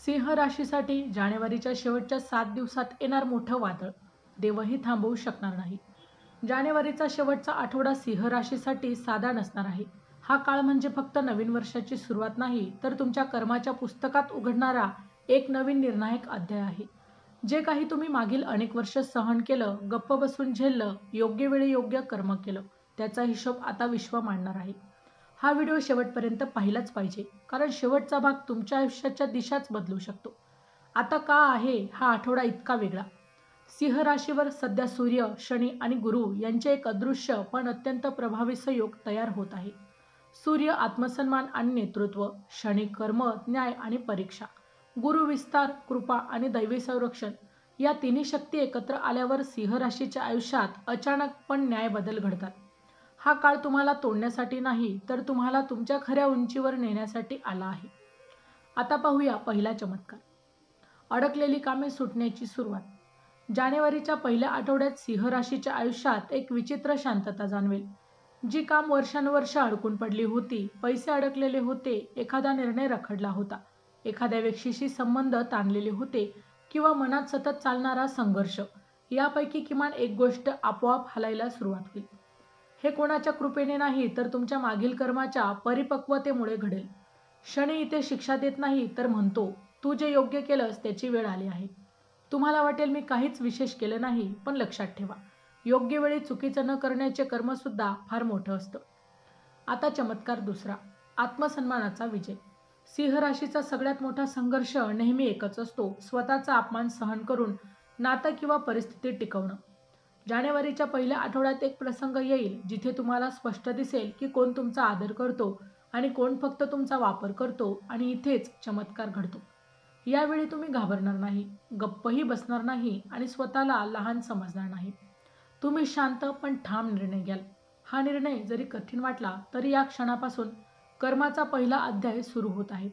सिंह राशीसाठी जानेवारीच्या शेवटच्या 7 दिवसात येणार मोठं वादळ देवही थांबवू शकणार नाही. जानेवारीचा शेवटचा आठवडा सिंह राशीसाठी साधा नसणार आहे. हा काळ म्हणजे फक्त नवीन वर्षाची सुरुवात नाही, तर तुमच्या कर्माच्या पुस्तकात उघडणारा एक नवीन निर्णायक अध्याय आहे. जे काही तुम्ही मागील अनेक वर्ष सहन केलं, गप्प बसून झेललं, योग्य वेळी योग्य कर्म केलं, त्याचा हिशोब आता विश्व मांडणार आहे. हा व्हिडिओ शेवटपर्यंत पाहिलाच पाहिजे, कारण शेवटचा भाग तुमच्या आयुष्याच्या दिशाच बदलू शकतो. आता का आहे हा आठवडा इतका वेगळा? सिंह राशीवर सध्या सूर्य, शनी आणि गुरु यांचे एक अदृश्य पण अत्यंत प्रभावी संयोग तयार होत आहे. सूर्य आत्मसन्मान आणि नेतृत्व, शनी कर्म, न्याय आणि परीक्षा, गुरु विस्तार, कृपा आणि दैवी संरक्षण. या तिन्ही शक्ती एकत्र आल्यावर सिंह राशीच्या आयुष्यात अचानक पण न्याय बदल घडतात. हा काळ तुम्हाला तोडण्यासाठी नाही, तर तुम्हाला तुमच्या खऱ्या उंचीवर नेण्यासाठी आला आहे. आता पाहूया पहिला चमत्कार. अडकलेली कामे सुटण्याची सुरुवात. जानेवारीच्या पहिल्या आठवड्यात सिंह राशीच्या आयुष्यात एक विचित्र शांतता जाणवेल. जी काम वर्षानुवर्ष अडकून पडली होती, पैसे अडकलेले होते, एखादा निर्णय रखडला होता, एखाद्या व्यक्तीशी संबंध ताणलेले होते किंवा मनात सतत चालणारा संघर्ष, यापैकी किमान एक गोष्ट आपोआप हलायला सुरुवात होईल. हे कोणाच्या कृपेने नाही, तर तुमच्या मागील कर्माच्या परिपक्वतेमुळे घडेल. शनी इथे शिक्षा देत नाही, तर म्हणतो, तू जे योग्य केलंस त्याची वेळ आली आहे. तुम्हाला वाटेल मी काहीच विशेष केलं नाही, पण लक्षात ठेवा, योग्य वेळी चुकीचं न करण्याचे कर्मसुद्धा फार मोठं असतं. आता चमत्कार दुसरा, आत्मसन्मानाचा विजय. सिंह राशीचा सगळ्यात मोठा संघर्ष नेहमी एकच असतो, स्वतःचा अपमान सहन करून नातं किंवा परिस्थिती टिकवणं. जानेवारीच्या पहिल्या आठवड्यात एक प्रसंग येईल, जिथे तुम्हाला स्पष्ट दिसेल की कोण तुमचा आदर करतो आणि कोण फक्त तुमचा वापर करतो, आणि इथेच चमत्कार घडतो. यावेळी तुम्ही घाबरणार नाही, गप्पही बसणार नाही आणि स्वतःला लहान समजणार नाही. तुम्ही शांत पण ठाम निर्णय घ्याल. हा निर्णय जरी कठीण वाटला, तरी या क्षणापासून कर्माचा पहिला अध्याय सुरू होत आहे.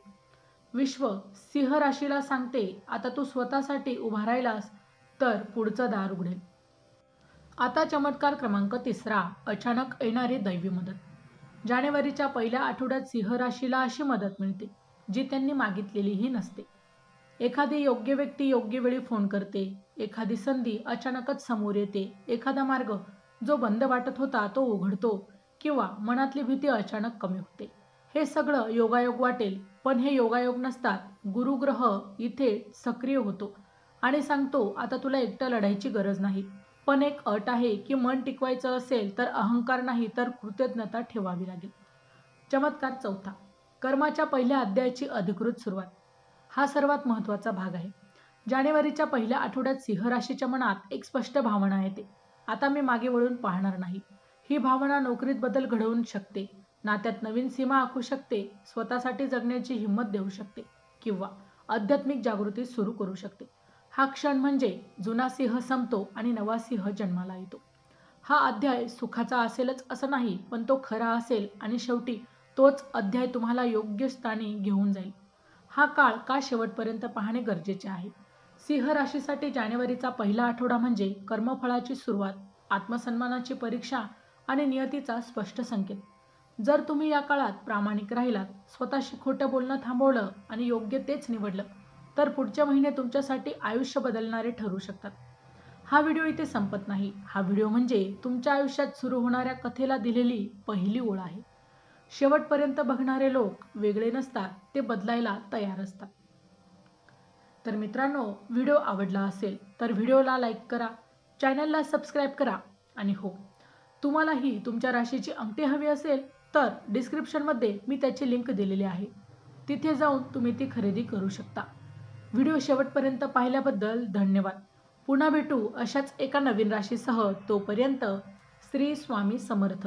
विश्व सिंह राशीला सांगते, आता तू स्वतःसाठी उभा राहिलास तर पुढचं दार उघडेल. आता चमत्कार क्रमांक तिसरा, अचानक येणारी दैवी मदत. जानेवारीच्या पहिल्या आठवड्यात सिंह राशीला अशी मदत मिळते, जी त्यांनी मागितलेलीही नसते. एखादी योग्य व्यक्ती योग्य वेळी फोन करते, एखादी संधी अचानकच समोर येते, एखादा मार्ग जो बंद वाटत होता तो उघडतो, किंवा मनातली भीती अचानक कमी होते. हे सगळं योगायोग वाटेल, पण हे योगायोग नसतात. गुरुग्रह इथे सक्रिय होतो आणि सांगतो, आता तुला एकटं लढायची गरज नाही. पण एक अट आहे की मन टिकवायचं असेल तर अहंकार नाही, तर कृतज्ञता ठेवावी लागेल. चमत्कार चौथा, कर्माच्या पहिल्या अध्यायाची अधिकृत सुरुवात. हा सर्वात महत्त्वाचा भाग आहे. जानेवारीच्या पहिल्या आठवड्यात सिंह राशीच्या मनात एक स्पष्ट भावना येते, आता मी मागे वळून पाहणार नाही. ही भावना नोकरीत बदल घडवू शकते, नात्यात नवीन सीमा आखू शकते, स्वतःसाठी जगण्याची हिंमत देऊ शकते, किंवा आध्यात्मिक जागृती सुरू करू शकते. हा क्षण म्हणजे जुना सिंह संपतो आणि नवा सिंह जन्माला येतो. हा अध्याय सुखाचा असेलच असं नाही, पण तो खरा असेल आणि शेवटी तोच अध्याय तुम्हाला योग्य स्थानी घेऊन जाईल. हा काळ का शेवटपर्यंत पाहणे गरजेचे आहे. सिंह राशीसाठी जानेवारीचा पहिला आठवडा म्हणजे कर्मफळाची सुरुवात, आत्मसन्मानाची परीक्षा आणि नियतीचा स्पष्ट संकेत. जर तुम्ही या काळात प्रामाणिक राहिलात, स्वतःशी खोटं बोलणं थांबवलं आणि योग्य तेच निवडलं, तर पुढचे महिने तुमच्यासाठी आयुष्य बदलणारे ठरू शकतात. हा व्हिडिओ इथे संपत नाही. हा व्हिडिओ म्हणजे तुमच्या आयुष्यात सुरू होणाऱ्या कथेला दिलेली पहिली ओळ आहे. शेवटपर्यंत बघणारे लोक वेगळे नसतात, ते बदलायला तयार असतात. तर मित्रांनो, व्हिडिओ आवडला असेल तर व्हिडिओला लाईक करा, चॅनलला सबस्क्राईब करा, आणि हो, तुम्हालाही तुमच्या राशीची अंगठी हवी असेल तर डिस्क्रिप्शनमध्ये मी त्याची लिंक दिलेली आहे, तिथे जाऊन तुम्ही ती खरेदी करू शकता. व्हिडिओ शेवटपर्यंत पाहिल्याबद्दल धन्यवाद. पुन्हा भेटू अशाच एका नवीन राशीसह. तोपर्यंत श्री स्वामी समर्थ.